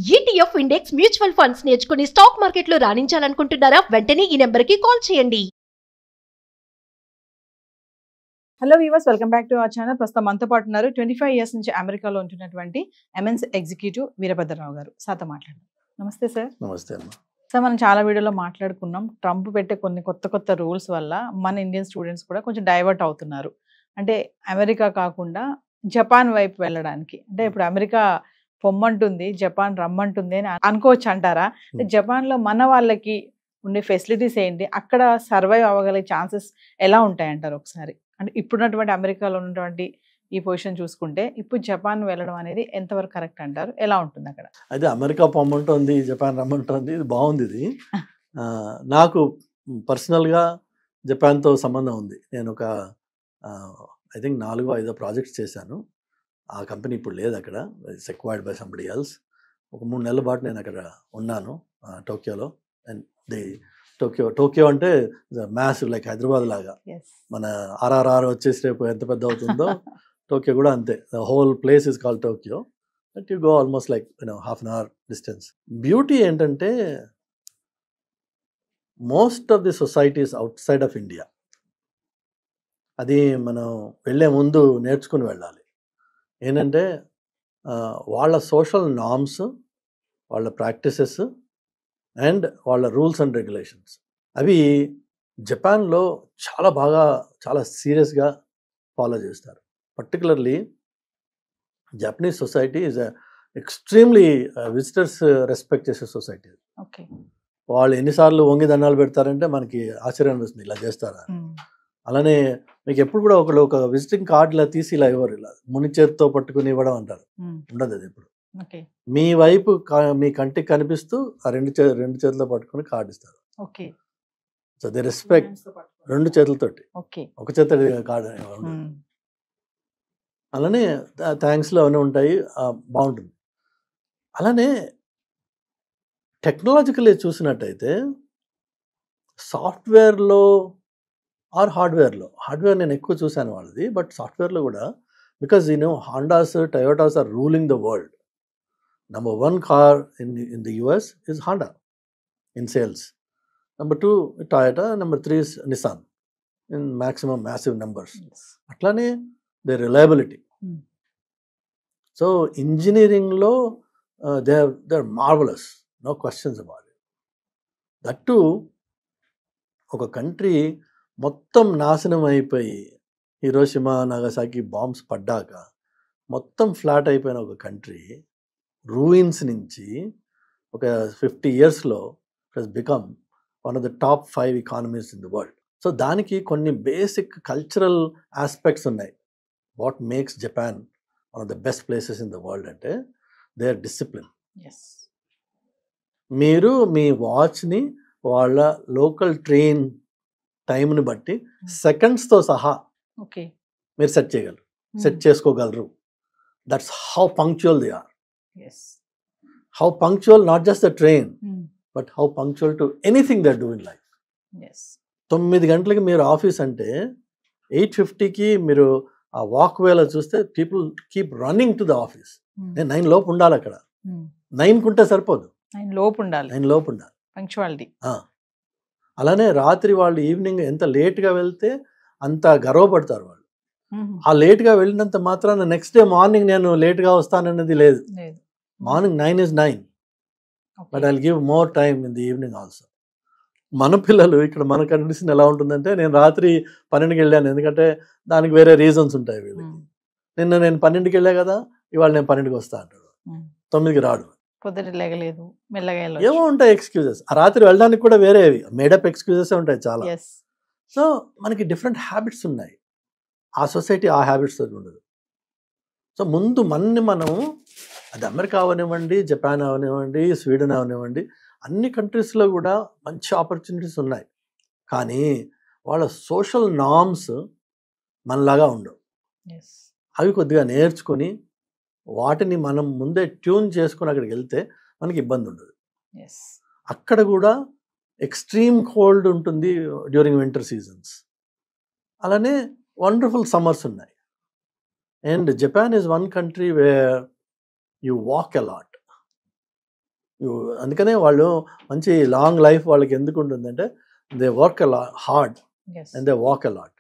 ETF index mutual funds నేర్చుకుని stock మార్కెట్లో రాణించాలనుకుంటున్నారా? వెంటనే ఈ నెంబర్కి కాల్ చేయండి. Hello weavers, welcome back to our channel. ప్రస్తుతం మనతో పాటు ఉన్నారు 25 ఇయర్స్ నుంచి అమెరికాలో ఉంటున్నటువంటి ఎంఎన్స్ ఎగ్జిక్యూటివ్ వీరభద్రరావు గారు. సార్తో మాట్లాడదాం. నమస్తే సార్. నమస్తే అమ్మ. సార్, మనం చాలా వీడియోలో మాట్లాడుకున్నాం, ట్రంప్ పెట్టే కొన్ని కొత్త రూల్స్ వల్ల మన ఇండియన్ స్టూడెంట్స్ కూడా కొంచెం డైవర్ట్ అవుతున్నారు. అంటే అమెరికా కాకుండా జపాన్ వైపు వెళ్ళడానికి. అంటే ఇప్పుడు అమెరికా పొమ్మంటుంది, జపాన్ రమ్మంటుంది అని అనుకోవచ్చు అంటారా? జపాన్లో మన వాళ్ళకి ఉండే ఫెసిలిటీస్ ఏంటి, అక్కడ సర్వైవ్ అవ్వగలిగే ఛాన్సెస్ ఎలా ఉంటాయంటారు ఒకసారి? అంటే ఇప్పుడున్నటువంటి అమెరికాలో ఉన్నటువంటి ఈ పొజిషన్ చూసుకుంటే ఇప్పుడు జపాన్ వెళ్ళడం అనేది ఎంతవరకు కరెక్ట్ అంటారు? ఎలా ఉంటుంది అక్కడ? అయితే అమెరికా పొమ్మంటుంది, జపాన్ రమ్మంటుంది, ఇది బాగుంది. ఇది నాకు పర్సనల్గా జపాన్తో సంబంధం ఉంది. నేను ఒక ఐ థింక్ 4-5 ప్రాజెక్ట్స్ చేశాను. ఆ కంపెనీ ఇప్పుడు లేదు అక్కడ, it's acquired by somebody else. ఒక 3 నెలల పాటు నేను అక్కడ ఉన్నాను టోక్యోలో. అండ్ టోక్యో అంటే మ్యాసివ్, లైక్ హైదరాబాద్ లాగా. మన RRR వచ్చేసి రేపు ఎంత పెద్ద అవుతుందో టోక్యో కూడా అంతే. The whole place is called Tokyo. But you go almost like half an hour distance. Beauty ఏంటంటే most of the societies outside of India. అది మనం వెళ్ళే ముందు నేర్చుకుని వెళ్ళాలి. ఏంటంటే వాళ్ళ సోషల్ నార్మ్స్, వాళ్ళ ప్రాక్టీసెస్ అండ్ వాళ్ళ రూల్స్ అండ్ రెగ్యులేషన్స్, అవి జపాన్లో చాలా సీరియస్గా ఫాలో చేస్తారు. Particularly Japanese society is extremely visitors respect చేసే సొసైటీ. ఓకే. వాళ్ళు ఎన్నిసార్లు వంగి దండాలు పెడతారంటే మనకి ఆశ్చర్యం అనిపిస్తుంది, ఇలా చేస్తారా. అలానే మీకు ఎప్పుడు కూడా ఒక విజిటింగ్ కార్డు ఇలా తీసి ఇలా ఇవ్వరు, ఇలా ముని చేతితో పట్టుకుని ఇవ్వడం అంటారు. ఉండదు అది ఎప్పుడు. మీ వైపు మీ కంటికి కనిపిస్తూ ఆ రెండు చేతుల్లో పట్టుకుని కార్డు ఇస్తారు. సో దే రెస్పెక్ట్ 2 చేతులతోటి, ఒక చేత కార్డు ఉండదు. అలానే థ్యాంక్స్లో అవన్నీ ఉంటాయి, బాగుంటుంది. అలానే టెక్నాలజికల్లీ చూసినట్టయితే సాఫ్ట్వేర్లో ఆర్ హార్డ్వేర్ నేను ఎక్కువ చూశాను వాళ్ళది. బట్ సాఫ్ట్వేర్లో కూడా, because Hondas, Toyotas are ruling the world. Number 1 car in the US is Honda in sales. Number 2 Toyota. Number 3 is Nissan in massive numbers. Atlane their reliability. So engineering lo they're marvelous, no questions about it. That too, oka country మొత్తం నాశనం అయిపోయి, Hiroshima Nagasaki bombs పడ్డాక మొత్తం flat అయిపోయిన ఒక country ruins నుంచి ఒక 50 yearsలో it has become one of the top 5 economies in the world. So దానికి కొన్ని బేసిక్ కల్చరల్ ఆస్పెక్ట్స్ ఉన్నాయి. What makes Japan one of the best places in the world అంటే దేర్ డిసిప్లిన్. మీరు మీ వాచ్ని వాళ్ళ లోకల్ ట్రైన్ టైంని బట్టి సెకండ్స్తో సహా మీరు సెట్ చేసుకోగలరు. That's how punctual they are. How punctual, not just the train, but how punctual to anything they do in life. 9 గంటలకి మీరు ఆఫీస్ అంటే 8:50కి మీరు ఆ వాక్ వేలో చూస్తే people keep running to the office. నేను 9 లోపు ఉండాలి అక్కడ. 9 కుంటే సరిపోదు, 9 లోపు ఉండాలి పంక్చువాలిటీ. అలానే రాత్రి వాళ్ళు ఈవినింగ్ ఎంత లేట్గా వెళ్తే అంత గర్వపడతారు వాళ్ళు. ఆ లేట్గా వెళ్ళినంత మాత్రాన నెక్స్ట్ డే మార్నింగ్ నేను లేట్గా వస్తానన్నది లేదు. Morning 9 is 9, but I will give more time in the evening also. మన పిల్లలు ఇక్కడ మన కండిషన్ ఎలా ఉంటుందంటే, నేను రాత్రి 12కి వెళ్ళాను ఎందుకంటే దానికి వేరే రీజన్స్ ఉంటాయి వీళ్ళకి. నిన్న నేను 12కి వెళ్ళా కదా, ఇవాళ నేను 12కి వస్తా అంటాడు, 9కి రాడు, ఏమో ఉంటాయి ఎక్స్క్యూజెస్. ఆ రాత్రి వెళ్ళడానికి కూడా వేరే మేడప్ ఎక్స్క్యూజెస్ ఉంటాయి చాలా. సో మనకి డిఫరెంట్ హ్యాబిట్స్ ఉన్నాయి. ఆ సొసైటీ ఆ హ్యాబిట్స్ ఉండదు. సో ముందు మనం అది అమెరికా అవనివ్వండి, జపాన్ అవనివ్వండి, స్వీడన్ అవనివ్వండి, అన్ని కంట్రీస్లో కూడా మంచి ఆపర్చునిటీస్ ఉన్నాయి. కానీ వాళ్ళ సోషల్ నార్మ్స్ మనలాగా ఉండవు. అవి కొద్దిగా నేర్చుకొని వాటిని మనం ముందే ట్యూన్ చేసుకొని అక్కడికి వెళ్తే మనకి ఇబ్బంది ఉండదు. అక్కడ కూడా ఎక్స్ట్రీమ్ కోల్డ్ ఉంటుంది డ్యూరింగ్ వింటర్ సీజన్స్, అలానే వండర్ఫుల్ సమ్మర్స్ ఉన్నాయి. And Japan is one country where you walk a lot. అందుకనే వాళ్ళు మంచి లాంగ్ లైఫ్ వాళ్ళకి ఎందుకు ఉంటుందంటే they work hard and they walk a lot.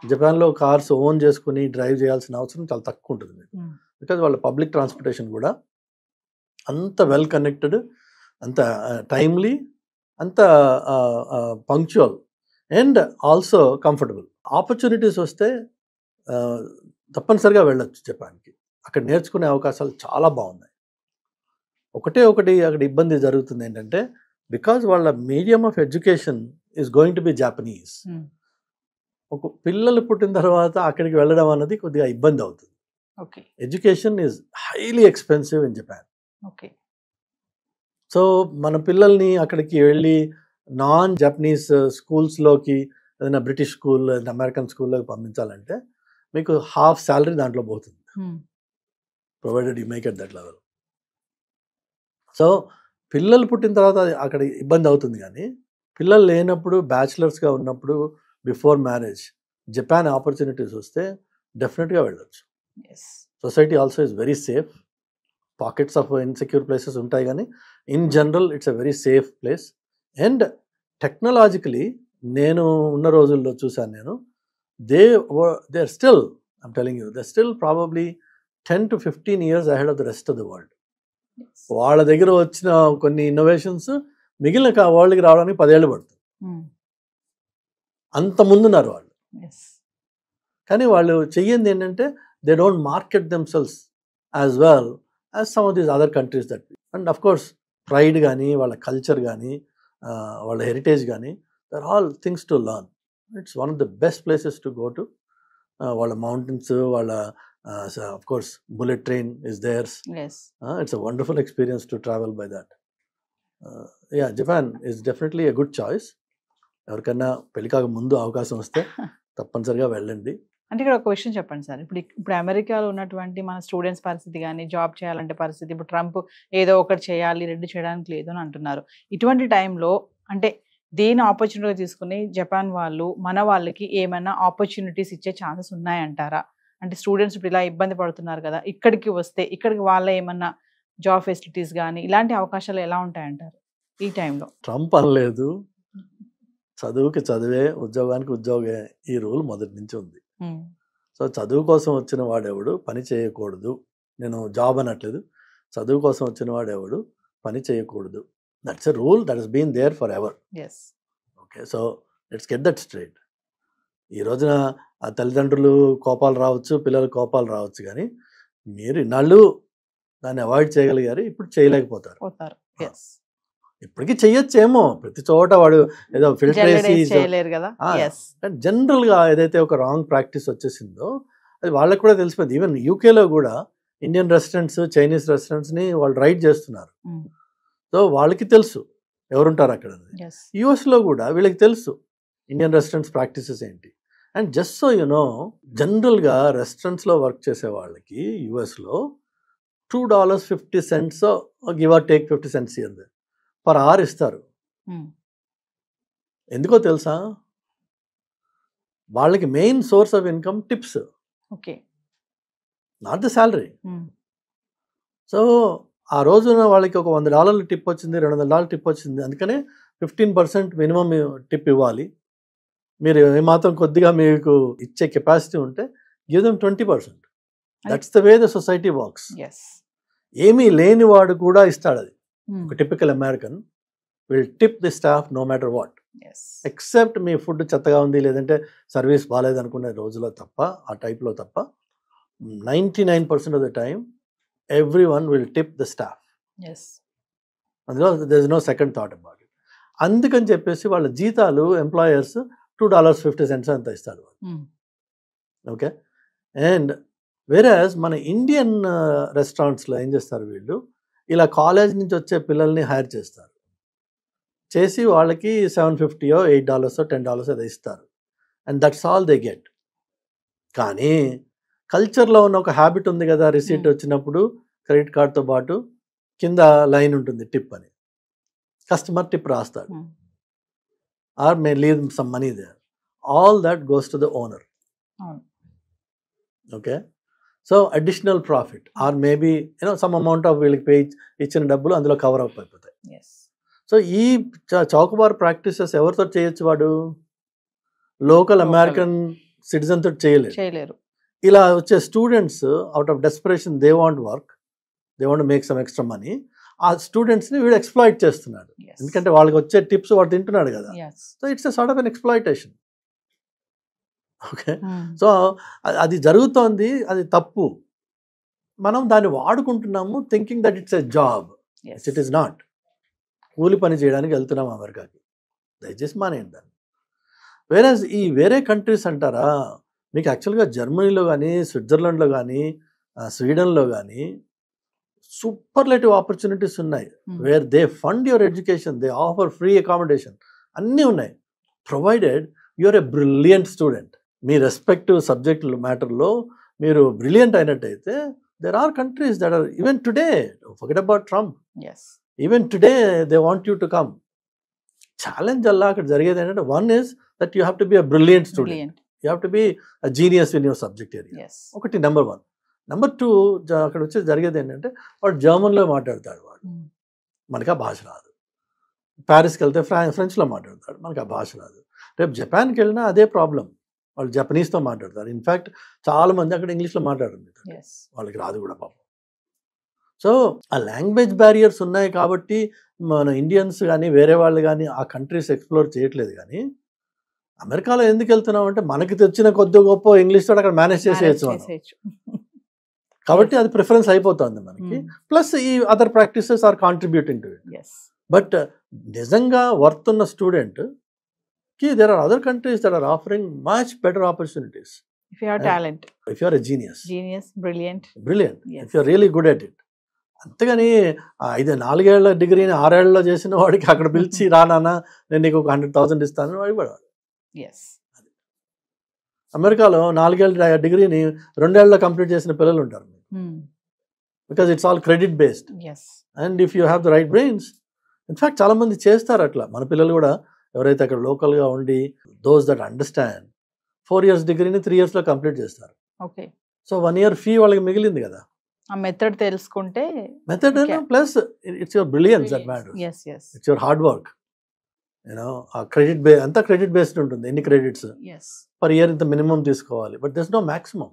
జపాన్లో కార్స్ ఓన్ చేసుకుని డ్రైవ్ చేయాల్సిన అవసరం చాలా తక్కువ ఉంటుంది మీకు, బికాజ్ వాళ్ళ పబ్లిక్ ట్రాన్స్పోర్టేషన్ కూడా అంత వెల్ కనెక్టెడ్, అంత టైమ్లీ, అంత punctual and also comfortable. Opportunities వస్తే తప్పనిసరిగా వెళ్ళొచ్చు జపాన్కి. అక్కడ నేర్చుకునే అవకాశాలు చాలా బాగున్నాయి. ఒకటి అక్కడ ఇబ్బంది జరుగుతుంది ఏంటంటే బికాజ్ వాళ్ళ medium of education is going to be Japanese. ఒక పిల్లలు పుట్టిన తర్వాత అక్కడికి వెళ్ళడం అన్నది కొద్దిగా ఇబ్బంది అవుతుంది. Education is highly expensive in Japan. So మన పిల్లల్ని అక్కడికి వెళ్ళి నాన్ జపనీస్ స్కూల్స్లోకి, ఏదైనా బ్రిటిష్ స్కూల్, అమెరికన్ స్కూల్లోకి పంపించాలంటే మీకు హాఫ్ శాలరీ దాంట్లో పోతుంది, provided you make at that level. So పిల్లలు పుట్టిన తర్వాత అక్కడ ఇబ్బంది అవుతుంది. కానీ పిల్లలు లేనప్పుడు, బ్యాచిలర్స్గా ఉన్నప్పుడు, బిఫోర్ మ్యారేజ్ జపాన్ ఆపర్చునిటీస్ వస్తే డెఫినెట్గా వెళ్ళొచ్చు. Society also is very safe. Pockets of insecure places ఉంటాయి, కానీ in general it's a very safe place. And technologically నేను ఉన్న రోజుల్లో చూశాను నేను, they are still, I'm telling you, they still probably 10 to 15 years ahead of the rest of the world. వాళ్ళ దగ్గర వచ్చిన కొన్ని ఇన్నోవేషన్స్ మిగిలిన వరల్డ్కి రావడానికి 10 ఏళ్ళు పడుతుంది. అంత ముందున్నారు వాళ్ళు. కానీ వాళ్ళు చెయ్యింది ఏంటంటే they don't market themselves as well as some of these other countries that. And of course pride కానీ, వాళ్ళ కల్చర్ కానీ, వాళ్ళ హెరిటేజ్ కానీ, there all things to learn. It's one of the best places to go to. వాళ్ళ mountains, వాళ్ళ of course bullet train is theirs. It's a wonderful experience to travel by that. Yeah, Japan is definitely a good choice. ఎవరికన్నా పెళ్ళికాక ముందు అవకాశం వస్తే తప్పనిసరిగా వెళ్ళండి. అంటే ఇక్కడ ఒక క్వశ్చన్ చెప్పండి సార్, ఇప్పుడు అమెరికాలో ఉన్నటువంటి మన స్టూడెంట్స్ పరిస్థితి కానీ, జాబ్ చేయాలంటే పరిస్థితి, ఇప్పుడు ట్రంప్ ఏదో ఒకటి చేయాలి, 2 చేయడానికి లేదు అని అంటున్నారు. ఇటువంటి టైంలో అంటే దేని ఆపర్చునిటీ తీసుకుని జపాన్ వాళ్ళు మన వాళ్ళకి ఏమైనా ఆపర్చునిటీస్ ఇచ్చే ఛాన్సెస్ ఉన్నాయంటారా? అంటే స్టూడెంట్స్ ఇప్పుడు ఇలా ఇబ్బంది పడుతున్నారు కదా, ఇక్కడికి వస్తే ఇక్కడికి వాళ్ళ ఏమన్నా జాబ్ ఫెసిలిటీస్ కానీ ఇలాంటి అవకాశాలు ఎలా ఉంటాయంటారు ఈ టైంలో? ట్రంప్ అనలేదు, చదువుకి చదివే, ఉద్యోగానికి ఉద్యోగే, ఈ రూల్ మొదటి నుంచి ఉంది. సో చదువు కోసం వచ్చిన వాడెవడు పని చేయకూడదు. నేను జాబ్ అనట్లేదు, చదువు కోసం వచ్చిన వాడెవడు పని చేయకూడదు. That's a rule that has been there forever. Okay, so let's get that straight. ఈ రోజున ఆ తల్లిదండ్రులు కోపాలు రావచ్చు, పిల్లలు కోపాలు రావచ్చు, కానీ మీరు ఇన్నాళ్ళు దాన్ని అవాయిడ్ చేయగలిగారు, ఇప్పుడు చేయలేకపోతారు. ఇప్పటికీ చెయ్యొచ్చేమో, ప్రతి చోట వాడు ఏదో ఫిల్టర్ వేసి. జనరల్గా ఏదైతే ఒక రాంగ్ ప్రాక్టీస్ వచ్చేసిందో అది వాళ్ళకి కూడా తెలిసిపోయింది. ఈవెన్ యూకేలో కూడా ఇండియన్ రెస్టారెంట్స్, చైనీస్ రెస్టారెంట్స్ని వాళ్ళు రైడ్ చేస్తున్నారు. సో వాళ్ళకి తెలుసు ఎవరుంటారు అక్కడ. యూఎస్లో కూడా వీళ్ళకి తెలుసు ఇండియన్ రెస్టారెంట్స్ ప్రాక్టీసెస్ ఏంటి. And just so you know, జనరల్గా రెస్టారెంట్స్లో వర్క్ చేసే వాళ్ళకి యూఎస్లో $2.50 give or take 50 cents per hour ఇస్తారు. ఎందుకో తెలుసా? వాళ్ళకి main source of income tips, not the salary. So ఆ రోజున వాళ్ళకి ఒక $100 టిప్ వచ్చింది, $200 టిప్ వచ్చింది, అందుకనే 15% మినిమం టిప్ ఇవ్వాలి. మీరు ఏమాత్రం కొద్దిగా మీకు ఇచ్చే కెపాసిటీ ఉంటే give them 20%. That's the way the society works. ఏమీ లేని వాడు కూడా ఇస్తాడు అది. ఒక typical American will tip the staff no matter what, except మీ ఫుడ్ చెత్తగా ఉంది, లేదంటే సర్వీస్ బాగాలేదు అనుకునే రోజులో తప్ప, ఆ టైప్లో తప్ప 99% of the time everyone will tip the staff. అందులో there is no second thought about it. అందుకని చెప్పేసి వాళ్ళ జీతాలు ఎంప్లాయర్స్ $2.50 అంత ఇస్తారు. ఓకే, అండ్ వేరేస్ మన ఇండియన్ రెస్టారెంట్స్లో ఏం చేస్తారు, వీళ్ళు ఇలా కాలేజ్ నుంచి వచ్చే పిల్లల్ని హైర్ చేస్తారు, చేసి వాళ్ళకి $7.50 $8 $10 అది ఇస్తారు. And that's all they get. కానీ కల్చర్లో ఉన్న ఒక హ్యాబిట్ ఉంది కదా, రిసీట్ వచ్చినప్పుడు క్రెడిట్ కార్డ్తో పాటు కింద లైన్ ఉంటుంది టిప్ అని, కస్టమర్ టిప్ రాస్తాడు, or may leave some money there. All that goes to the owner. Okay, so additional profit or maybe some amount of వీళ్ళకి పే ఇచ్చిన డబ్బులు అందులో కవర్ అప్ అయిపోతాయి. సో ఈ చౌకబార్ ప్రాక్టీసెస్ ఎవరితో చేయొచ్చు? వాడు లోకల్ అమెరికన్ సిటిజన్ తోటి చేయలేరు. ఇలా వచ్చే students out of desperation they want work, they want make some extra money. ఆ స్టూడెంట్స్ని వీడు ఎక్స్ప్లాయిట్ చేస్తున్నాడు, ఎందుకంటే వాళ్ళకి వచ్చే టిప్స్ వాడు తింటున్నాడు కదా. So it's a sort of an exploitation. Okay, so అది జరుగుతోంది, అది తప్పు. మనం దాన్ని వాడుకుంటున్నాము thinking that it's a job. It is not. కూలి పని చేయడానికి వెళ్తున్నాం అమెరికాకి, దయచేసి మానేయండి దాన్ని. వేరేజ్ ఈ వేరే కంట్రీస్ అంటారా, మీకు యాక్చువల్గా జర్మనీలో కానీ, స్విట్జర్లాండ్లో కానీ, స్వీడన్లో కానీ సూపర్లేటివ్ ఆపర్చునిటీస్ ఉన్నాయి. Where they fund your education, they offer free accommodation, అన్నీ ఉన్నాయి, provided your a brilliant student. మీ రెస్పెక్టివ్ సబ్జెక్ట్ మ్యాటర్లో మీరు బ్రిలియంట్ అయినట్టయితే there are countries that are, even today, forget about Trump, even today they want you to come. Challenge alla akkada jarigedi ante, one is that you have to be a brilliant student, you have to be a genius in your subject area. ఒకటి number 1. Number 2, అక్కడ వచ్చి జరిగేది ఏంటంటే వాడు జర్మన్లో మాట్లాడతాడు, వాడు మనకి ఆ భాష రాదు. ప్యారిస్కి వెళ్తే ఫ్రెంచ్లో మాట్లాడతాడు, మనకి ఆ భాష రాదు. రేపు జపాన్కి వెళ్ళినా అదే ప్రాబ్లం, వాళ్ళు జపనీస్తో మాట్లాడతారు. ఇన్ఫ్యాక్ట్ చాలా మంది అక్కడ ఇంగ్లీష్లో మాట్లాడుతుంది, వాళ్ళకి రాదు కూడా పాపం. సో ఆ లాంగ్వేజ్ బ్యారియర్స్ ఉన్నాయి కాబట్టి మన ఇండియన్స్ కానీ వేరే వాళ్ళు కానీ ఆ కంట్రీస్ ఎక్స్ప్లోర్ చేయట్లేదు. కానీ అమెరికాలో ఎందుకు వెళ్తున్నాం అంటే మనకి తెచ్చిన కొద్ది గొప్ప ఇంగ్లీష్ తోటి అక్కడ మేనేజ్ చేసేయచ్చు కాబట్టి అది ప్రిఫరెన్స్ అయిపోతుంది మనకి. ప్లస్ ఈ other practices are contributing to it. But నిజంగా వర్త్ ఉన్న student there are other countries that are offering much better opportunities if you have talent, if you are a genius, brilliant, if you are really good at it. అంతేగాని 4 ఏళ్ల డిగ్రీని 6 ఏళ్లలో చేసిన వాడికి అక్కడ పిలిచి రానా నేను నీకు 100,000 ఇస్తాను వాడికి పడవాడు. అమెరికాలో 4 ఏళ్ల డిగ్రీని 2 ఏళ్లలో కంప్లీట్ చేసిన పిల్లలు ఉంటారు, because it's all credit based. And if you have the right brains, in fact చాలా మంది చేస్తారు అట్లా. మన పిల్లలు కూడా ఎవరైతే అక్కడ లోకల్గా ఉండి దోస్ దట్ అండర్స్టాండ్ 4 years డిగ్రీని 3 yearsలో కంప్లీట్ చేస్తారు. సో 1 year ఫీ వాళ్ళకి మిగిలింది కదా. ఆ మెథడ్ తెలుసుకుంటే, method plus it's your brilliance that matters, it's your hard work. ఆ క్రెడిట్ అంతా క్రెడిట్ బేస్డ్ ఉంటుంది, ఎన్ని క్రెడిట్స్ పర్ ఇయర్ ఇంత మినిమం తీసుకోవాలి. But there is no maximum.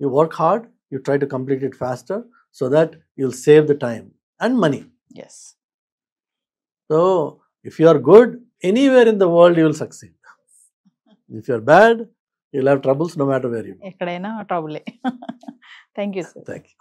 You work hard, you try to complete it faster so that you will save the time and money. So if you are good, anywhere in the world you will succeed. If you are bad, you will have troubles no matter where you go. Ekkadaina trouble. Thank you, sir. Thank you.